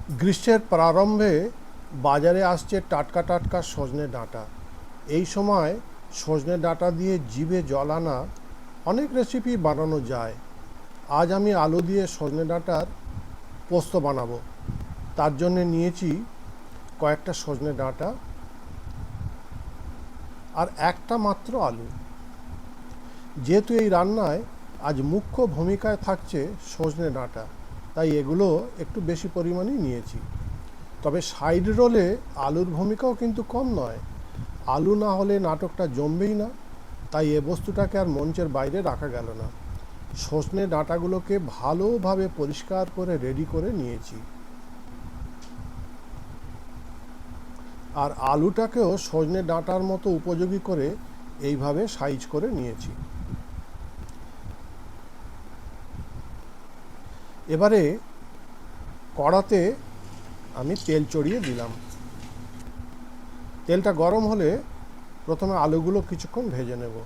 গ্রীষ্মের প্রারম্ভে বাজারে আসছে টাটকা টাটকা সজনে ডাঁটা। এই সময় সজনে ডাঁটা দিয়ে জিভে জল আনা অনেক রেসিপি বানানো যায়। আজ আমি আলু দিয়ে সজনে ডাঁটার পোস্ত বানাবো। তার জন্য নিয়েছি কয়েকটা সজনে ডাঁটা আর একটা মাত্র আলু। যেহেতু এই রান্নায় আজ মুখ্য ভূমিকায় থাকছে সজনে ডাঁটা, তাই এগুলো একটু বেশি পরিমাণেই নিয়েছি। তবে সাইড রোলে আলুর ভূমিকাও কিন্তু কম নয়। আলু না হলে নাটকটা জমবেই না, তাই এ বস্তুটাকে আর মঞ্চের বাইরে রাখা গেল না। সজনে ডাঁটাগুলোকে ভালোভাবে পরিষ্কার করে রেডি করে নিয়েছি, আর আলুটাকেও সজনে ডাঁটার মতো উপযোগী করে এইভাবে সাইজ করে নিয়েছি। এবারে কড়াতে আমি তেল চড়িয়ে দিলাম। তেলটা গরম হলে প্রথমে আলুগুলো কিছুক্ষণ ভেজে নেব।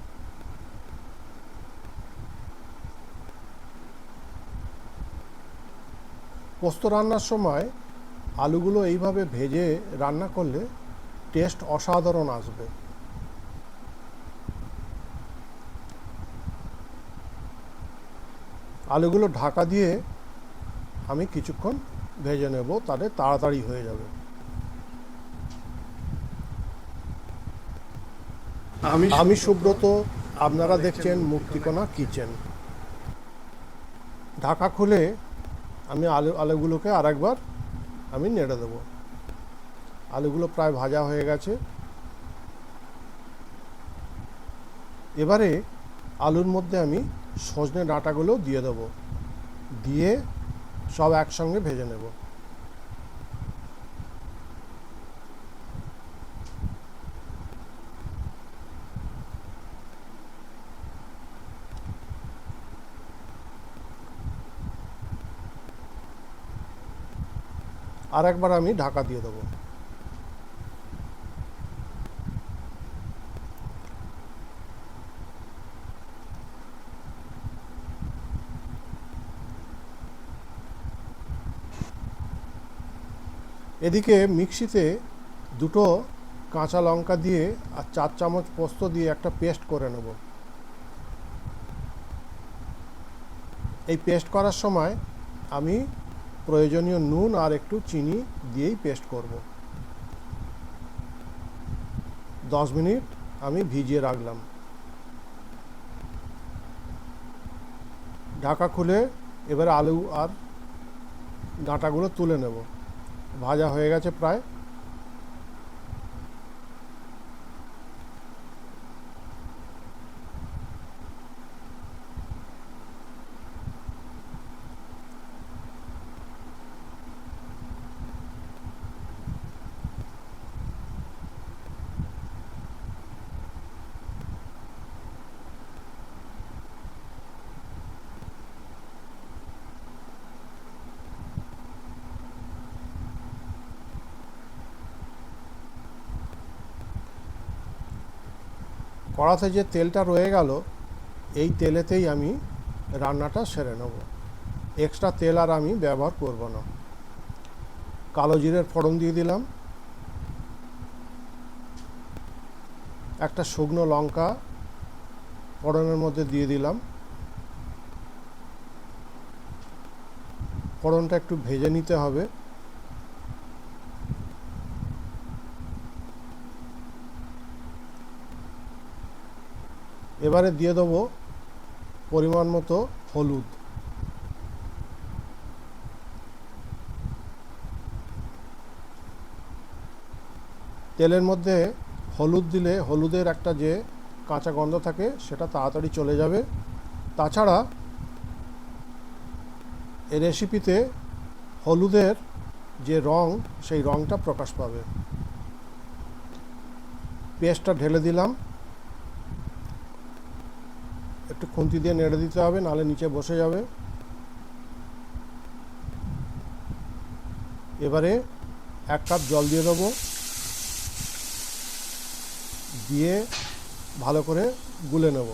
পোস্ত রান্নার সময় আলুগুলো এইভাবে ভেজে রান্না করলে টেস্ট অসাধারণ আসবে। আলুগুলো ঢাকা দিয়ে আমি কিছুক্ষণ ভেজে নেব, তাহলে তাড়াতাড়ি হয়ে যাবে। আমি সুব্রত, আপনারা দেখছেন মুক্তিকণা কিচেন। ঢাকা খুলে আমি আলুগুলোকে আরেকবার আমি নেড়ে দেব। আলুগুলো প্রায় ভাজা হয়ে গেছে। এবারে আলুর মধ্যে আমি সজনে ডাঁটাগুলো দিয়ে দেব, দিয়ে সব একসঙ্গে ভেজে নেব। আর একবার আমি ঢাকা দিয়ে দেবো। এদিকে মিক্সিতে দুটো কাঁচা লঙ্কা দিয়ে আর 4 চামচ পোস্ত দিয়ে একটা পেস্ট করে নেব। এই পেস্ট করার সময় আমি প্রয়োজনীয় নুন আর একটু চিনি দিয়েই পেস্ট করব। 10 মিনিট আমি ভিজিয়ে রাখলাম। ঢাকা খুলে এবারে আলু আর ডাঁটাগুলো তুলে নেব। ভাজা হয়ে গেছে প্রায়। কড়াতে যে তেলটা রয়ে গেল, এই তেলেতেই আমি রান্নাটা সেরে নেব। এক্সট্রা তেল আর আমি ব্যবহার করব না। কালো জিরের ফোড়ন দিয়ে দিলাম, একটা শুকনো লঙ্কা ফোড়নের মধ্যে দিয়ে দিলাম। ফোড়নটা একটু ভেজে নিতে হবে। এবারে দিয়ে দেবো পরিমাণ মতো হলুদ। তেলের মধ্যে হলুদ দিলে হলুদের একটা যে কাঁচা গন্ধ থাকে সেটা তাড়াতাড়ি চলে যাবে। তাছাড়া এই রেসিপিতে হলুদের যে রং, সেই রংটা প্রকাশ পাবে। পেস্টটা ঢেলে দিলাম। একটু খুন্তি দিয়ে নেড়ে দিতে হবে, নাহলে নিচে বসে যাবে। এবারে 1 কাপ জল দিয়ে দেবো, দিয়ে ভালো করে গুলে নেব।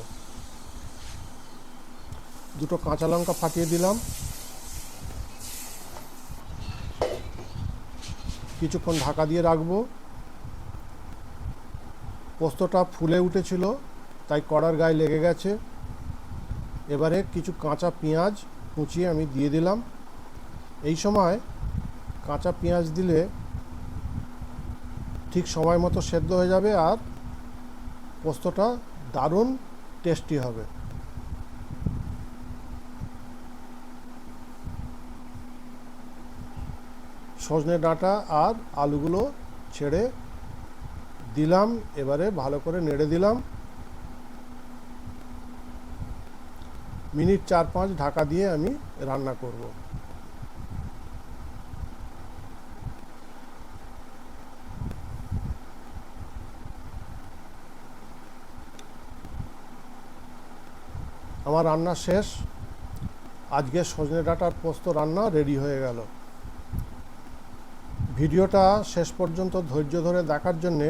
দুটো কাঁচা লঙ্কা ফাটিয়ে দিলাম। কিছুক্ষণ ঢাকা দিয়ে রাখবো। পোস্তটা ফুলে উঠেছিল, তাই কড়ার গায়ে লেগে গেছে। এবারে কিছু কাঁচা পেঁয়াজ কুচিয়ে আমি দিয়ে দিলাম। এই সময় কাঁচা পেঁয়াজ দিলে ঠিক সময় মতো সেদ্ধ হয়ে যাবে আর পোস্তটা দারুণ টেস্টি হবে। সজনে ডাঁটা আর আলুগুলো ছেড়ে দিলাম, এবারে ভালো করে নেড়ে দিলাম। মিনিট 4-5 ঢাকা দিয়ে আমি রান্না করব। আমার রান্না শেষ। আজকে সজনে ডাঁটার পোস্ত রান্না রেডি হয়ে গেল। ভিডিওটা শেষ পর্যন্ত ধৈর্য ধরে দেখার জন্যে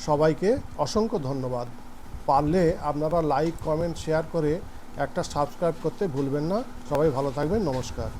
সবাইকে অসংখ্য ধন্যবাদ। পারলে আপনারা লাইক, কমেন্ট, শেয়ার করে একটা সাবস্ক্রাইব করতে ভুলবেন না। সবাই ভালো থাকবেন। নমস্কার।